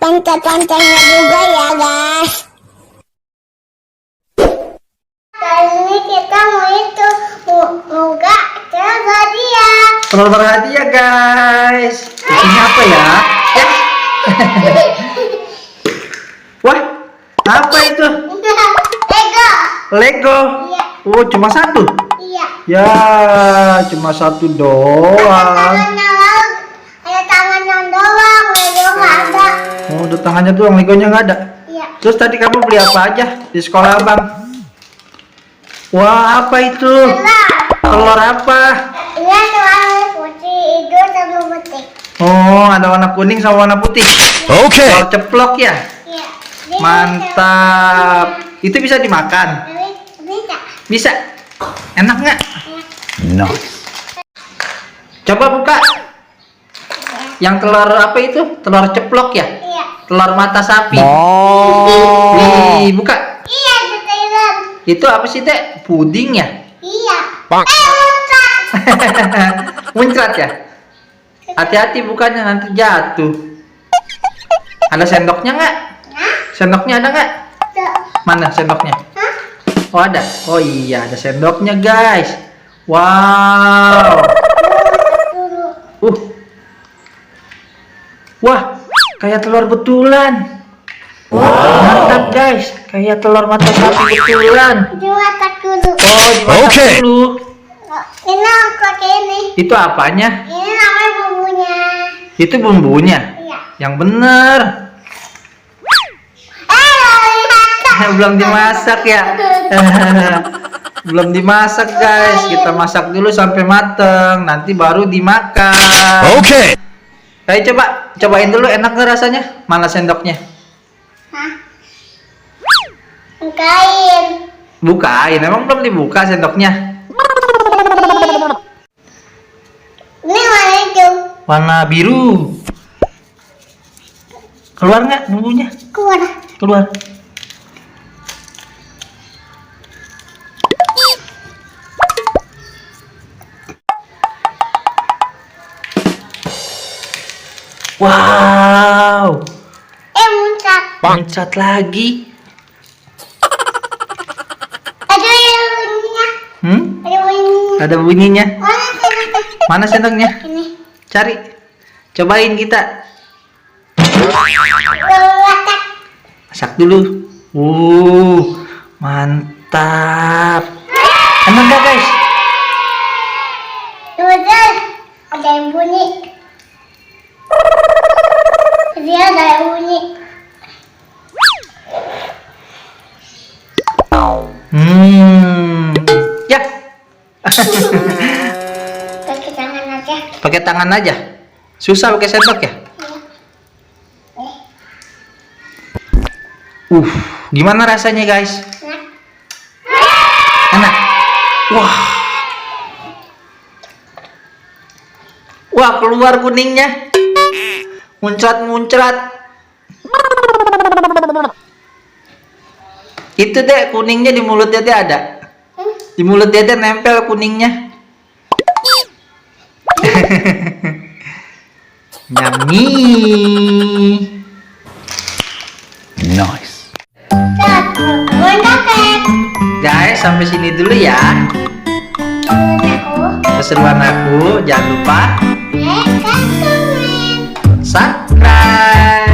loncat-loncatnya juga ya guys. Kali ini kita mau gak hadiah. Telur berhadiah guys. Ini apa ya? Wah, apa itu? Lego. Lego. Iya. Oh, cuma satu? Iya. Ya, cuma satu Ada doang. tangannya doang, Lego nggak ada. Oh, udah tangannya doang, Legonya nggak ada. Iya. Terus tadi kamu beli apa aja di sekolah abang? Wah, apa itu? Telur apa? Ini ada warna putih, hijau sama putih. Oh, ada warna kuning sama warna putih. Oke. Telur ceplok ya? Iya. Mantap. Itu bisa dimakan? Bisa. Bisa. Enak nggak? Nice. Coba buka. Yang telur apa itu? Telur ceplok ya? Iya. Telur mata sapi. Oh. Wih, buka. Iya, itu Thailand. Itu apa sih, Dek? Puding ya? Iya. Pak. Muncrat. Muncrat ya? Hati-hati bukannya nanti jatuh. Ada sendoknya nggak? Hah? Sendoknya ada nggak? Tuh. Mana sendoknya? Hah? Oh ada. Oh iya ada sendoknya guys. Wow. Dulu. Wah, kayak telur betulan. Mantap guys, kayak telur mata sapi betulan. Dimasak dulu. Oh, dimasak Oke. dulu. Ini aku pakai ini. Itu apanya? Ini namanya bumbunya. Itu bumbunya. Iya. Yang bener. Belum dimasak ya. Belum dimasak guys. Kita masak dulu sampai mateng, nanti baru dimakan. Oke. Ayo cobain dulu, enak nggak rasanya? Mana sendoknya? Hah? Bukain. Bukain, emang belum dibuka sendoknya? Ini warna hijau. Warna biru. Keluar nggak bumbunya? Keluar. Keluar. Wow, Muncrat. muncrat lagi. Ada yang bunyinya. Ada bunyinya. Ada bunyinya. Mana sendoknya? Mana sendoknya? Ini. Cari. Cobain kita. Letak. Masak dulu. Mantap. Enak gak guys? Betul. Ada yang bunyi. Dia ada yang bunyi. Ya. Pakai tangan aja. Pakai tangan aja. Susah pakai sendok ya? Gimana rasanya guys? Nah. Enak. Wah. Wah, keluar kuningnya. Muncrat-muncrat. Itu deh kuningnya di mulut Dede ada. Di mulut Dede nempel kuningnya. Yummy. Nice. Guys, sampai sini dulu ya. Keseruan aku, jangan lupa subscribe.